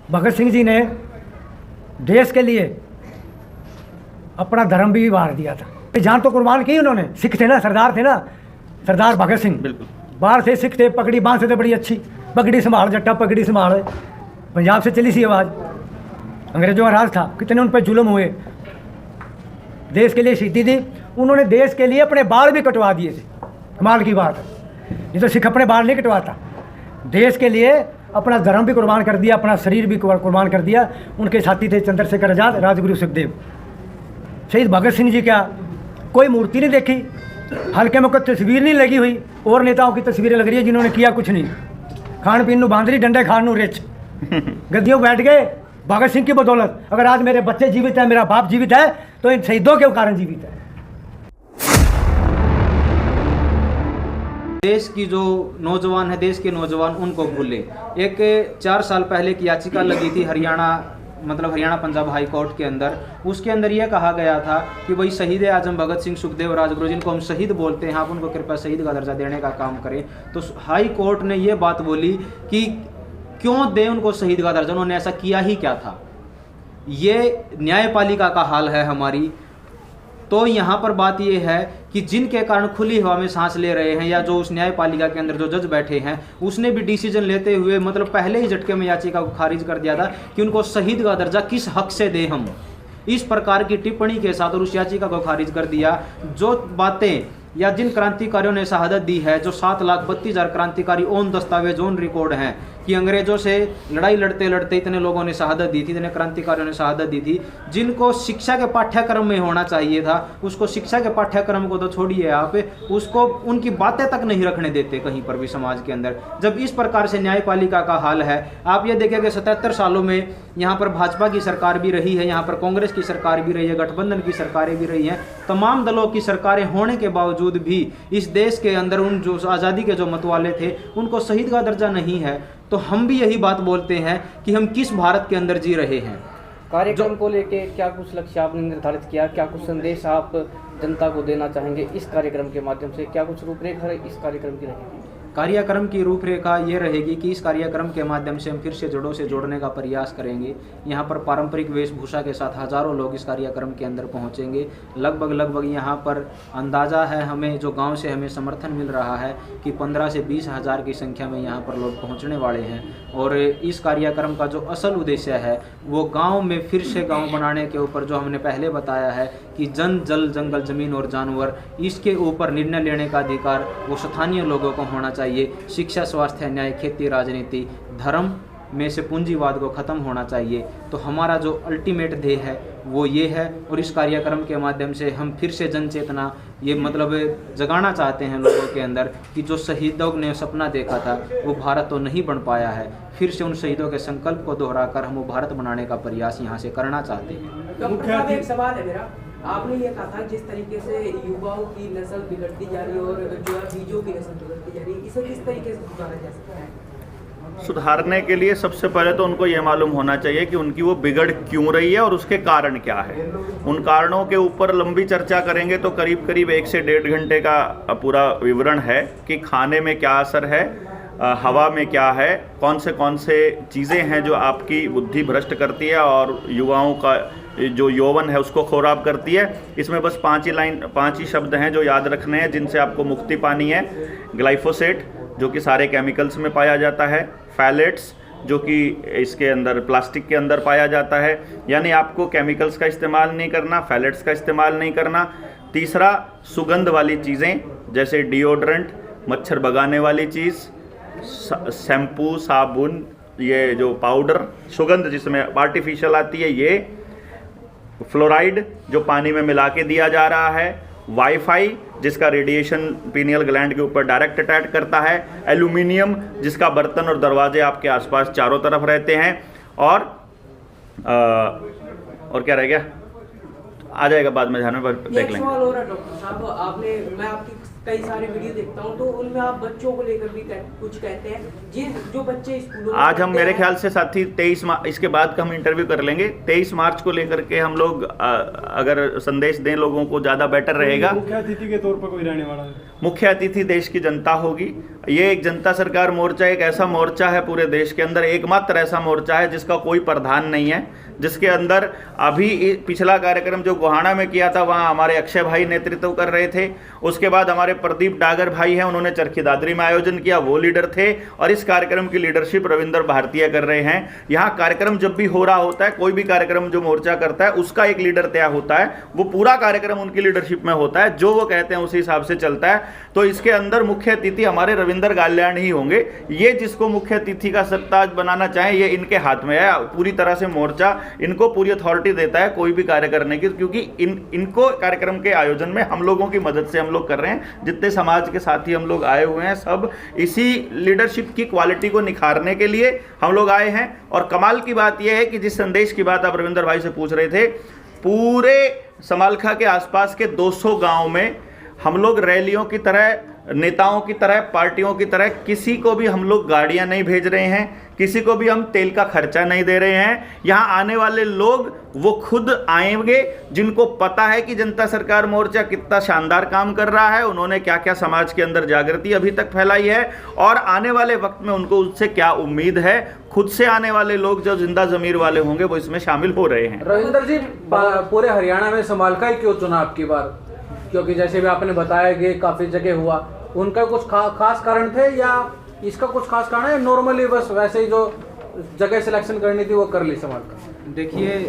भगत सिंह जी ने देश के लिए अपना धर्म भी वार दिया था। जान तो कुर्बान की उन्होंने। सिख थे ना, सरदार थे ना, सरदार भगत सिंह। बिल्कुल। बाहर से सिख थे, पगड़ी बांधते थे बड़ी अच्छी, पगड़ी संभाल जट्टा पगड़ी संभाल। पंजाब से चली सी आवाज़, अंग्रेजों का राज था, कितने उन पर जुल्म हुए। देश के लिए शहीदी दी उन्होंने, देश के लिए अपने बाल भी कटवा दिए थे। कमाल की बात है, ये तो सिख अपने बाल नहीं कटवाता, देश के लिए अपना धर्म भी कुर्बान कर दिया, अपना शरीर भी कुर्बान कर दिया। उनके साथी थे चंद्रशेखर आज़ाद, राजगुरु सुखदेव। शहीद भगत सिंह जी क्या कोई मूर्ति नहीं देखी, हल्के में कोई तस्वीर नहीं लगी हुई, और नेताओं की तस्वीरें लग रही है जिन्होंने किया कुछ नहीं। खान पीन बांधरी, डंडे खान रिच, गद्दियों बैठ गए भगत सिंह की बदौलत। अगर आज मेरे बच्चे जीवित हैं, मेरा बाप जीवित है, तो इन शहीदों के कारण जीवित है। देश की जो नौजवान है, देश के नौजवान उनको भूले। एक 4 साल पहले की याचिका लगी थी हरियाणा पंजाब हाई कोर्ट के अंदर। उसके अंदर यह कहा गया था कि भाई शहीद आजम भगत सिंह सुखदेव राजगुरु जिनको हम शहीद बोलते हैं, आप उनको कृपया शहीद का दर्जा देने का काम करें। तो हाई कोर्ट ने यह बात बोली कि क्यों दें उनको शहीद का दर्जा, उन्होंने ऐसा किया ही क्या था। ये न्यायपालिका का हाल है हमारी। तो यहाँ पर बात यह है कि जिनके कारण खुली हवा में सांस ले रहे हैं, या जो उस न्यायपालिका के अंदर जो जज बैठे हैं, उसने भी डिसीजन लेते हुए पहले ही झटके में याचिका को खारिज कर दिया था कि उनको शहीद का दर्जा किस हक से दें हम, इस प्रकार की टिप्पणी के साथ, और उस याचिका को खारिज कर दिया। जो बातें या जिन क्रांतिकारियों ने शहादत दी है, जो 7,32,000 क्रांतिकारी ऑन दस्तावेज ऑन रिकॉर्ड हैं कि अंग्रेजों से लड़ाई लड़ते लड़ते इतने लोगों ने शहादत दी थी, इतने क्रांतिकारियों ने शहादत दी थी, जिनको शिक्षा के पाठ्यक्रम में होना चाहिए था, उसको शिक्षा के पाठ्यक्रम को तो छोड़िए आप, उसको उनकी बातें तक नहीं रखने देते कहीं पर भी समाज के अंदर। जब इस प्रकार से न्यायपालिका का हाल है, आप ये देखें कि 77 सालों में यहाँ पर भाजपा की सरकार भी रही है, यहाँ पर कांग्रेस की सरकार भी रही है, गठबंधन की सरकारें भी रही हैं, तमाम दलों की सरकारें होने के बावजूद भी इस देश के अंदर उन जो आज़ादी के जो मतवाले थे उनको शहीद का दर्जा नहीं है। तो हम भी यही बात बोलते हैं कि हम किस भारत के अंदर जी रहे हैं। कार्यक्रम को लेके क्या कुछ लक्ष्य आपने निर्धारित किया, क्या कुछ संदेश आप जनता को देना चाहेंगे इस कार्यक्रम के माध्यम से, क्या कुछ रूपरेखा इस कार्यक्रम की रहेगी? कार्यक्रम की रूपरेखा ये रहेगी कि इस कार्यक्रम के माध्यम से हम फिर से जड़ों से जोड़ने का प्रयास करेंगे। यहाँ पर पारंपरिक वेशभूषा के साथ हज़ारों लोग इस कार्यक्रम के अंदर पहुँचेंगे। लगभग यहाँ पर अंदाज़ा है हमें, जो गांव से हमें समर्थन मिल रहा है, कि 15 से 20 हज़ार की संख्या में यहाँ पर लोग पहुँचने वाले हैं। और इस कार्यक्रम का जो असल उद्देश्य है वो गाँव में फिर से गाँव बनाने के ऊपर, जो हमने पहले बताया है कि जन जल जंगल ज़मीन और जानवर, इसके ऊपर निर्णय लेने का अधिकार वो स्थानीय लोगों को होना चाहिए। शिक्षा, स्वास्थ्य, न्याय, खेती, राजनीति, धर्म में से पूंजीवाद को ख़त्म होना चाहिए। तो हमारा जो अल्टीमेट ध्येय है वो ये है। और इस कार्यक्रम के माध्यम से हम फिर से जन चेतना ये जगाना चाहते हैं लोगों के अंदर कि जो शहीदों ने सपना देखा था वो भारत तो नहीं बन पाया है, फिर से उन शहीदों के संकल्प को दोहराकर हम वो भारत बनाने का प्रयास यहाँ से करना चाहते हैं। एक सवाल है मेरा, आपने ये कहा था जिस तरीके से युवाओं की नस्ल बिगड़ती जा रही है और जो है बीजों की नस्ल बिगड़ती जा रही है, इसे किस तरीके से सुधारा जा सकता है? सुधारने के लिए सबसे पहले तो उनको ये मालूम होना चाहिए कि उनकी वो बिगड़ क्यों रही है और उसके कारण क्या है। उन कारणों के ऊपर लंबी चर्चा करेंगे तो करीब 1 से 1.5 घंटे का पूरा विवरण है कि खाने में क्या असर है, हवा में क्या है, कौन से चीज़ें हैं जो आपकी बुद्धि भ्रष्ट करती है और युवाओं का जो यौवन है उसको खराब करती है। इसमें बस 5 ही शब्द हैं जो याद रखने हैं, जिनसे आपको मुक्ति पानी है। ग्लाइफोसेट जो कि सारे केमिकल्स में पाया जाता है, फैलेट्स जो कि इसके अंदर प्लास्टिक के अंदर पाया जाता है, यानी आपको केमिकल्स का इस्तेमाल नहीं करना, फैलेट्स का इस्तेमाल नहीं करना। तीसरा, सुगंध वाली चीज़ें जैसे डिओड्रेंट, मच्छर भगाने वाली चीज़, शैम्पू, साबुन, ये जो पाउडर सुगंध जिसमें आर्टिफिशियल आती है, ये फ्लोराइड जो पानी में मिला के दिया जा रहा है, वाईफाई जिसका रेडिएशन पीनियल ग्लैंड के ऊपर डायरेक्ट अटैक करता है, एल्यूमिनियम जिसका बर्तन और दरवाजे आपके आसपास चारों तरफ रहते हैं, और क्या रह गया, आ जाएगा बाद में ध्यान में, देख लेंगे। एक सवाल और है डॉक्टर साहब, मैं आपकी कई सारे वीडियो देखता हूँ, तो उनमें आप बच्चों को लेकर भी कुछ कहते हैं, जो बच्चे स्कूलों में आज हम पढ़ते मेरे हैं। ख्याल से साथी 23 इसके बाद का हम इंटरव्यू कर लेंगे। 23 मार्च को लेकर के हम लोग अगर संदेश दें लोगों को ज़्यादा बेटर रहेगा। मुख्य अतिथि के तौर पर कोई रहने वाला है? मुख्य अतिथि देश की जनता होगी। ये एक जनता सरकार मोर्चा एक ऐसा मोर्चा है पूरे देश के अंदर, एकमात्र ऐसा मोर्चा है जिसका कोई प्रधान नहीं है, जिसके अंदर अभी पिछला कार्यक्रम जो गोहाना में किया था वहाँ हमारे अक्षय भाई नेतृत्व कर रहे थे। उसके बाद हमारे प्रदीप डागर भाई हैं, उन्होंने चरखी दादरी में आयोजन किया, वो लीडर थे। और इस कार्यक्रम की लीडरशिप रविंद्र भारतीय कर रहे हैं। यहाँ कार्यक्रम जब भी हो रहा होता है, कोई भी कार्यक्रम जो मोर्चा करता है उसका एक लीडर तय होता है, वो पूरा कार्यक्रम उनकी लीडरशिप में होता है, जो वो कहते हैं उसी हिसाब से चलता है। तो इसके अंदर मुख्य अतिथि हमारे रविंद्र गाल्याण ही होंगे। ये जिसको मुख्य अतिथि का सत्ता बनाना चाहें ये इनके हाथ में है। पूरी तरह से मोर्चा इनको पूरी अथॉरिटी देता है कोई भी कार्य करने की, क्योंकि इनको कार्यक्रम के आयोजन में हम लोगों की मदद से हम लोग कर रहे हैं। जितने समाज के साथी हम लोग आए हुए हैं सब इसी लीडरशिप की क्वालिटी को निखारने के लिए हम लोग आए हैं। और कमाल की बात यह है कि जिस संदेश की बात आप रविंद्र भाई से पूछ रहे थे, पूरे समालखा के आसपास के 200 गांव में हम लोग रैलियों की तरह, नेताओं की तरह, पार्टियों की तरह किसी को भी हम लोग गाड़ियां नहीं भेज रहे हैं, किसी को भी हम तेल का खर्चा नहीं दे रहे हैं। यहाँ आने वाले लोग वो खुद आएंगे जिनको पता है कि जनता सरकार मोर्चा कितना शानदार काम कर रहा है, उन्होंने क्या क्या समाज के अंदर जागृति अभी तक फैलाई है और आने वाले वक्त में उनको उससे क्या उम्मीद है। खुद से आने वाले लोग जो जिंदा जमीर वाले होंगे वो इसमें शामिल हो रहे हैं। रविंदर जी, पूरे हरियाणा में समालखा ही क्यों चुना आपकी बार? क्योंकि जैसे भी आपने बताया कि काफ़ी जगह हुआ, उनका कुछ खास कारण थे या इसका कुछ खास कारण है, नॉर्मली बस वैसे ही जो जगह सिलेक्शन करनी थी वो कर ली समालखा? देखिए,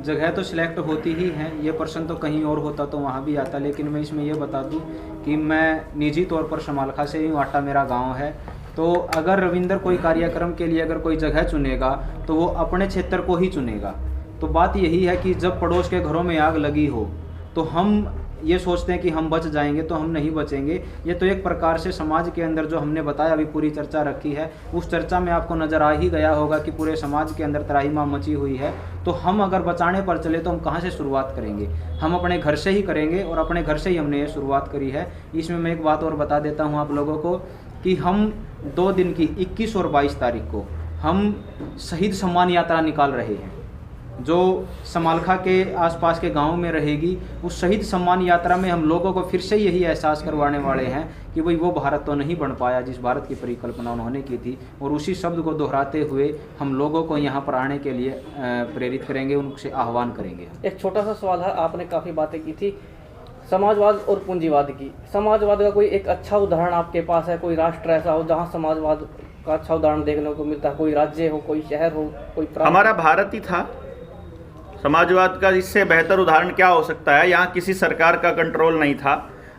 जगह तो सिलेक्ट होती ही है, ये पर्सन तो कहीं और होता तो वहाँ भी आता, लेकिन मैं इसमें ये बता दूँ कि मैं निजी तौर पर समालखा से ही हूँ, आटा मेरा गाँव है। तो अगर रविंदर कोई कार्यक्रम के लिए अगर कोई जगह चुनेगा तो वो अपने क्षेत्र को ही चुनेगा। तो बात यही है कि जब पड़ोस के घरों में आग लगी हो तो हम ये सोचते हैं कि हम बच जाएंगे, तो हम नहीं बचेंगे। ये तो एक प्रकार से समाज के अंदर जो हमने बताया अभी पूरी चर्चा रखी है, उस चर्चा में आपको नज़र आ ही गया होगा कि पूरे समाज के अंदर त्राहिमाम मची हुई है। तो हम अगर बचाने पर चले तो हम कहाँ से शुरुआत करेंगे? हम अपने घर से ही करेंगे और अपने घर से ही हमने ये शुरुआत करी है। इसमें मैं एक बात और बता देता हूँ आप लोगों को कि हम 2 दिन की 21 और 22 तारीख को हम शहीद सम्मान यात्रा निकाल रहे हैं, जो समालखा के आसपास के गांव में रहेगी। उस शहीद सम्मान यात्रा में हम लोगों को फिर से यही एहसास करवाने वाले हैं कि भाई वो भारत तो नहीं बन पाया जिस भारत की परिकल्पना उन्होंने की थी, और उसी शब्द को दोहराते हुए हम लोगों को यहाँ पर आने के लिए प्रेरित करेंगे, उनसे आह्वान करेंगे। एक छोटा सा सवाल है, आपने काफ़ी बातें की थी समाजवाद और पूंजीवाद की। समाजवाद का कोई एक अच्छा उदाहरण आपके पास है? कोई राष्ट्र ऐसा हो जहाँ समाजवाद का अच्छा उदाहरण देखने को मिलता है? कोई राज्य हो, कोई शहर हो, कोई प्रांत? हमारा भारत ही था समाजवाद का। इससे बेहतर उदाहरण क्या हो सकता है? यहाँ किसी सरकार का कंट्रोल नहीं था,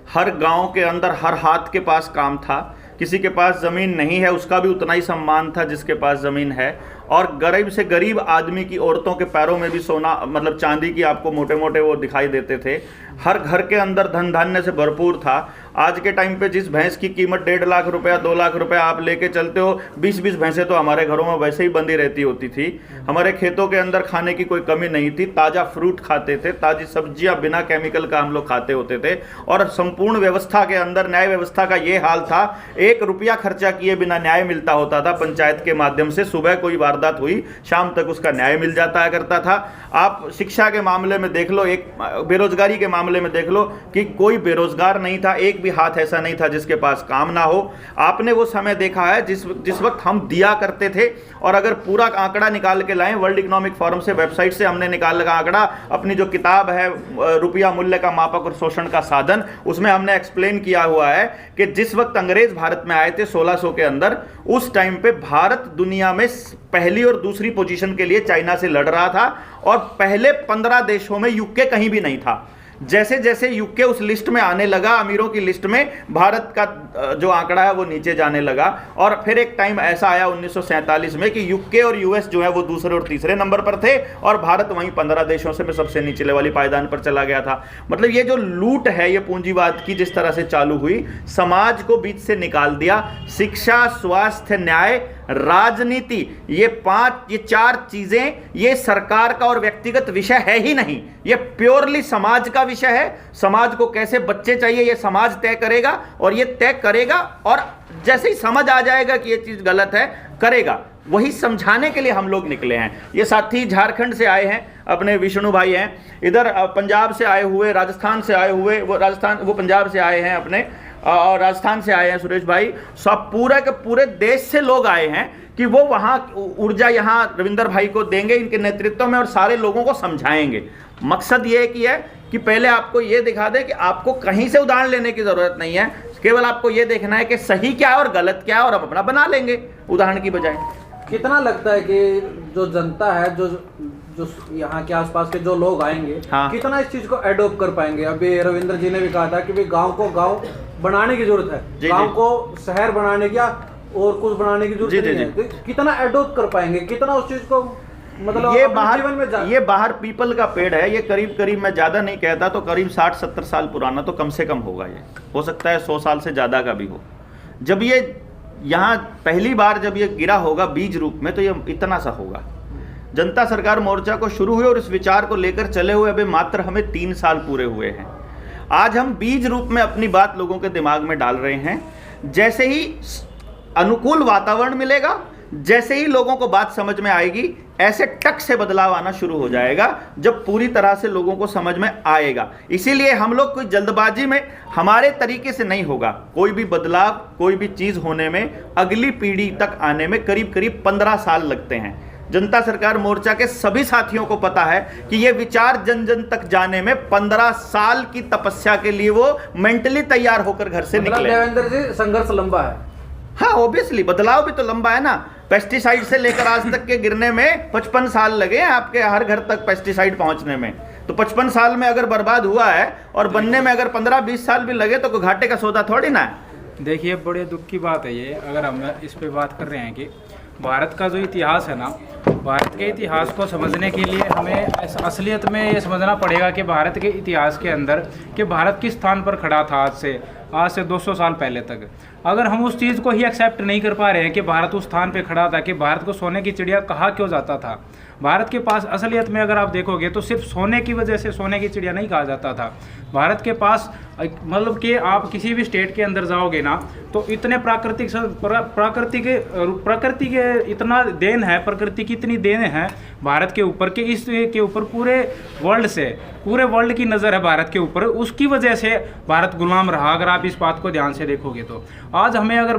हर गांव के अंदर हर हाथ के पास काम था। किसी के पास ज़मीन नहीं है उसका भी उतना ही सम्मान था जिसके पास ज़मीन है। और गरीब से गरीब आदमी की औरतों के पैरों में भी सोना, मतलब चांदी की आपको मोटे मोटे वो दिखाई देते थे। हर घर के अंदर धन धान्य से भरपूर था। आज के टाइम पे जिस भैंस की कीमत 1.5 लाख रुपया 2 लाख रुपया आप लेके चलते हो, 20-20 भैंसें तो हमारे घरों में वैसे ही बंधी रहती होती थी। हमारे खेतों के अंदर खाने की कोई कमी नहीं थी, ताज़ा फ्रूट खाते थे, ताज़ी सब्जियां बिना केमिकल का हम लोग खाते होते थे। और संपूर्ण व्यवस्था के अंदर न्याय व्यवस्था का ये हाल था, 1 रुपया खर्चा किए बिना न्याय मिलता होता था पंचायत के माध्यम से। सुबह कोई वारदात हुई, शाम तक उसका न्याय मिल जाता करता था। आप शिक्षा के मामले में देख लो, एक बेरोजगारी के मामले में देख लो कि कोई बेरोजगार नहीं था, एक भी हाथ ऐसा नहीं था जिसके पास काम ना हो। आपने वो समय देखा है जिस वक्त हम दिया करते थे, और अगर पूरा आंकड़ा निकाल के लाएं, वर्ल्ड इकोनॉमिक फोरम से वेबसाइट से हमने निकाल का आंकड़ा, अपनी जो किताब है रुपया मूल्य का मापक और शोषण का साधन, उसमें हमने एक्सप्लेन किया हुआ है कि जिस वक्त अंग्रेज भारत में आए थे 1600 के अंदर, उस टाइम पे भारत दुनिया में पहली और दूसरी पोजीशन के लिए चाइना से लड़ रहा था, और पहले 15 देशों में यूके कहीं भी नहीं था। जैसे जैसे यूके उस लिस्ट में आने लगा, अमीरों की लिस्ट में, भारत का जो आंकड़ा है वो नीचे जाने लगा। और फिर एक टाइम ऐसा आया 1947 में कि यूके और यूएस जो है वो दूसरे और तीसरे नंबर पर थे, और भारत वहीं 15 देशों से सबसे निचले वाली पायदान पर चला गया था। मतलब ये जो लूट है ये पूंजीवाद की जिस तरह से चालू हुई, समाज को बीच से निकाल दिया। शिक्षा, स्वास्थ्य, न्याय राजनीति, ये चार चीजें, ये सरकार का और व्यक्तिगत विषय है ही नहीं, ये प्योरली समाज का विषय है। समाज को कैसे बच्चे चाहिए ये समाज तय करेगा, और ये तय करेगा, और जैसे ही समझ आ जाएगा कि ये चीज गलत है करेगा, वही समझाने के लिए हम लोग निकले हैं। ये साथी झारखंड से आए हैं, अपने विष्णु भाई हैं, इधर पंजाब से आए हुए, राजस्थान से आए हुए, वो पंजाब से आए हैं अपने, और राजस्थान से आए हैं सुरेश भाई। सब पूरे के पूरे देश से लोग आए हैं कि वो वहाँ ऊर्जा यहाँ रविंदर भाई को देंगे इनके नेतृत्व में, और सारे लोगों को समझाएंगे। मकसद ये है कि पहले आपको ये दिखा दें कि आपको कहीं से उदाहरण लेने की ज़रूरत नहीं है, केवल आपको ये देखना है कि सही क्या है और गलत क्या है, और हम अपना बना लेंगे उदाहरण की बजाय। कितना लगता है कि जो जनता है, जो यहाँ के आसपास के जो लोग आएंगे, हाँ, कितना इस चीज को एडोप्ट कर पाएंगे? अभी रविंद्र जी ने भी कहा था कि भाई गांव को गांव बनाने की जरूरत है, गांव को शहर बनाने की और कुछ बनाने की जरूरत नहीं है। तो कितना एडोप्ट कर पाएंगे, कितना उस चीज को मतलब ये बाहर पीपल का पेड़ है, ये करीब करीब, मैं ज्यादा नहीं कहता, तो करीब 60-70 साल पुराना तो कम से कम होगा। ये हो सकता है 100 साल से ज्यादा का भी हो। जब ये यहाँ पहली बार जब ये गिरा होगा बीज रूप में, तो ये इतना सा होगा। जनता सरकार मोर्चा को शुरू हुए और इस विचार को लेकर चले हुए अभी मात्र हमें 3 साल पूरे हुए हैं। आज हम बीज रूप में अपनी बात लोगों के दिमाग में डाल रहे हैं। जैसे ही अनुकूल वातावरण मिलेगा, जैसे ही लोगों को बात समझ में आएगी, ऐसे टक से बदलाव आना शुरू हो जाएगा, जब पूरी तरह से लोगों को समझ में आएगा। इसीलिए हम लोग कोई जल्दबाजी में, हमारे तरीके से नहीं होगा कोई भी बदलाव, कोई भी चीज होने में अगली पीढ़ी तक आने में करीब करीब 15 साल लगते हैं। जनता सरकार मोर्चा के सभी साथियों को पता है कि ये विचार जन जन तक जाने में 15 साल की तपस्या के लिए वो मेंटली तैयार होकर घर से निकले। देवेंद्र जी, संघर्ष लंबा है। हाँ, ऑब्वियसली बदलाव भी तो लंबा है ना। पेस्टिसाइड से लेकर आज तक के गिरने में 55 साल लगे हैं आपके हर घर तक पेस्टिसाइड पहुंचने में। तो 55 साल में अगर बर्बाद हुआ है और बनने में अगर 15-20 साल भी लगे तो कोई घाटे का सौदा थोड़ी ना है। देखिए, बड़े दुख की बात है ये, अगर हम इस पे बात कर रहे हैं कि भारत का जो इतिहास है ना, भारत के इतिहास को समझने के लिए हमें असलियत में ये समझना पड़ेगा कि भारत के इतिहास के अंदर कि भारत किस स्थान पर खड़ा था आज से 200 साल पहले तक। अगर हम उस चीज़ को ही एक्सेप्ट नहीं कर पा रहे हैं कि भारत उस स्थान पे खड़ा था, कि भारत को सोने की चिड़िया कहा क्यों जाता था। भारत के पास असलियत में अगर आप देखोगे तो सिर्फ सोने की वजह से सोने की चिड़िया नहीं कहा जाता था। भारत के पास मतलब कि आप किसी भी स्टेट के अंदर जाओगे ना, तो इतने प्रकृति के इतना देन है, प्रकृति की इतनी देन है भारत के ऊपर कि इसके ऊपर पूरे वर्ल्ड की नज़र है भारत के ऊपर। उसकी वजह से भारत गुलाम रहा। अगर आप इस बात को ध्यान से देखोगे तो आज हमें अगर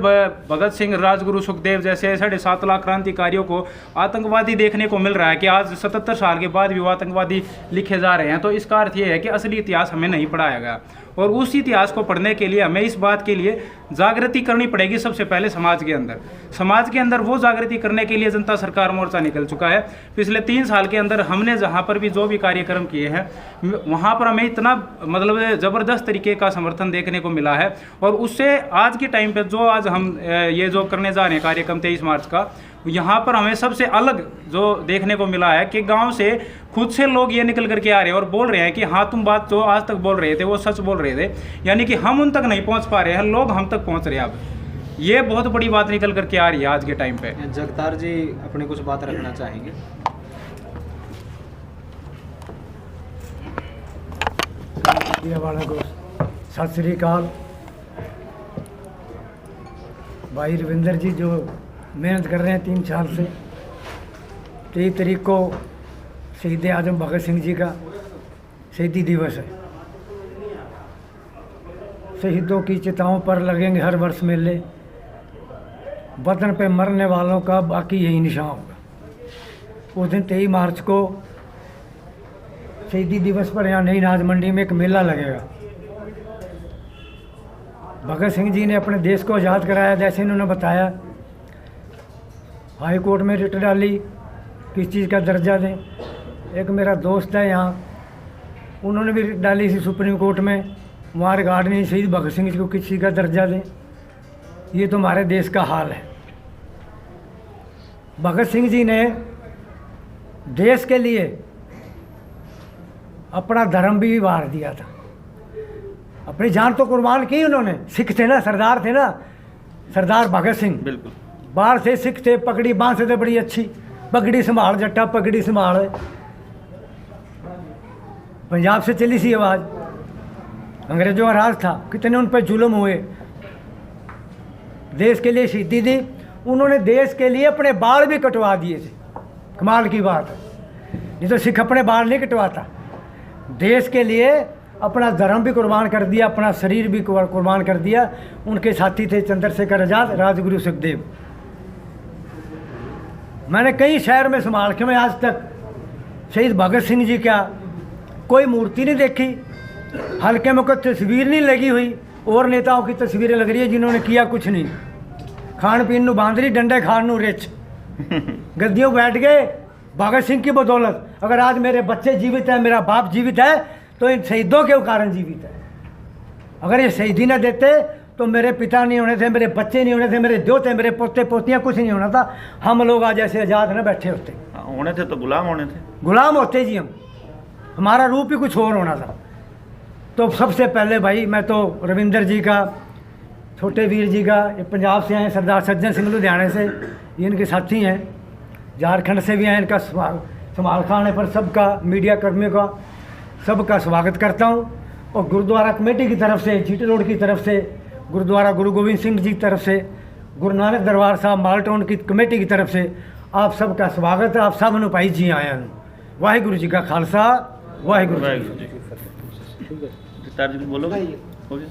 भगत सिंह, राजगुरु, सुखदेव जैसे 7.5 लाख क्रांतिकारियों को आतंकवादी देखने को मिल रहा है कि आज 77 साल के बाद भी वो आतंकवादी लिखे जा रहे हैं, तो इसका अर्थ ये है कि असली इतिहास हमें नहीं पढ़ाया गया। और उस इतिहास को पढ़ने के लिए हमें इस बात के लिए जागृति करनी पड़ेगी। सबसे पहले समाज के अंदर वो जागृति करने के लिए जनता सरकार मोर्चा निकल चुका है। पिछले 3 साल के अंदर हमने जहाँ पर भी जो भी कार्यक्रम किए हैं, वहाँ पर हमें इतना मतलब ज़बरदस्त तरीके का समर्थन देखने को मिला है। और उससे आज के टाइम पे जो आज हम ये जो करने जा रहे हैं कार्यक्रम 23 मार्च का, यहाँ पर हमें सबसे अलग जो देखने को मिला है कि गांव से खुद से लोग ये निकल करके आ रहे हैं और बोल रहे हैं कि हाँ, तुम बात जो आज तक बोल रहे थे वो सच बोल रहे थे। यानी कि हम उन तक नहीं पहुँच पा रहे हैं, लोग हम तक पहुँच रहे हैं। अब ये बहुत बड़ी बात निकल करके आ रही है आज के टाइम पे। जगतार जी अपनी कुछ बात रखना चाहेंगे? वालों को सत श्री अकाल। भाई रविंदर जी जो मेहनत कर रहे हैं 3 साल से, 23 तारीख को शहीद आजम भगत सिंह जी का शहीदी दिवस है। शहीदों की चिताओं पर लगेंगे हर वर्ष मेले, वतन पे मरने वालों का बाकी यही निशान होगा। उस दिन 23 मार्च को शहीदी दिवस पर यहाँ नई नाज मंडी में एक मेला लगेगा। भगत सिंह जी ने अपने देश को आज़ाद कराया, जैसे इन्होंने बताया, हाई कोर्ट में रिट डाली किस चीज़ का दर्जा दें। एक मेरा दोस्त है यहाँ, उन्होंने भी रिट डाली थी सुप्रीम कोर्ट में, वहाँ रिकॉर्ड नहीं शहीद भगत सिंह जी को किस चीज़ का दर्जा दें। ये तो हमारे देश का हाल है। भगत सिंह जी ने देश के लिए अपना धर्म भी वार दिया था, अपनी जान तो कुर्बान की उन्होंने। सिख थे ना, सरदार थे ना, सरदार भगत सिंह। बिल्कुल। बाहर से सिख थे, पगड़ी बांधते थे बड़ी अच्छी, पगड़ी संभाल जट्टा पगड़ी संभाल। पंजाब से चली सी आवाज़, अंग्रेजों का राज था, कितने उन पर जुल्म हुए, देश के लिए शहीदी दी। उन्होंने देश के लिए अपने बाल भी कटवा दिए थे, कमाल की बात है। नहीं तो सिख अपने बाल नहीं कटवाता, देश के लिए अपना धर्म भी कुर्बान कर दिया, अपना शरीर भी कुर्बान कर दिया। उनके साथी थे चंद्रशेखर आज़ाद, राजगुरु सुखदेव। मैंने कई शहर में संभाल के, मैं आज तक शहीद भगत सिंह जी का कोई मूर्ति नहीं देखी, हल्के में कोई तस्वीर नहीं लगी हुई। और नेताओं की तस्वीरें लग रही है जिन्होंने किया कुछ नहीं, खान पीन नू बांध रही, डंडे खान नू रिच, गद्दियों बैठ गए भगत सिंह की बदौलत। अगर आज मेरे बच्चे जीवित हैं, मेरा बाप जीवित है, तो इन शहीदों के कारण जीवित है। अगर ये शहीदी न देते तो मेरे पिता नहीं होने थे, मेरे बच्चे नहीं होने थे, मेरे दोते, मेरे पोते पोतियाँ, कुछ नहीं होना था। हम लोग आज ऐसे आज़ाद न बैठे होते, होने थे तो गुलाम होने थे, गुलाम होते जी हम, हमारा रूप ही कुछ और होना था। तो सबसे पहले भाई मैं तो रविंदर जी का, छोटे वीर जी का, ये पंजाब से आए सरदार सज्जन सिंह लुधियाने से, ये इनके साथी हैं, झारखंड से भी आए, इनका संभाल खाने पर सबका, मीडिया कर्मियों का सबका स्वागत करता हूँ। और गुरुद्वारा कमेटी की तरफ से, जीटी रोड की तरफ से, गुरुद्वारा गुरु गोविंद सिंह जी की तरफ से, गुरु नानक दरबार साहब मालटाउन की कमेटी की तरफ से आप सबका स्वागत है। आप सब नूं भाई जी आया हूँ। वाहिगुरु जी का खालसा, वाहिगुरु जी की फतेह। बोलोगे? हो गया?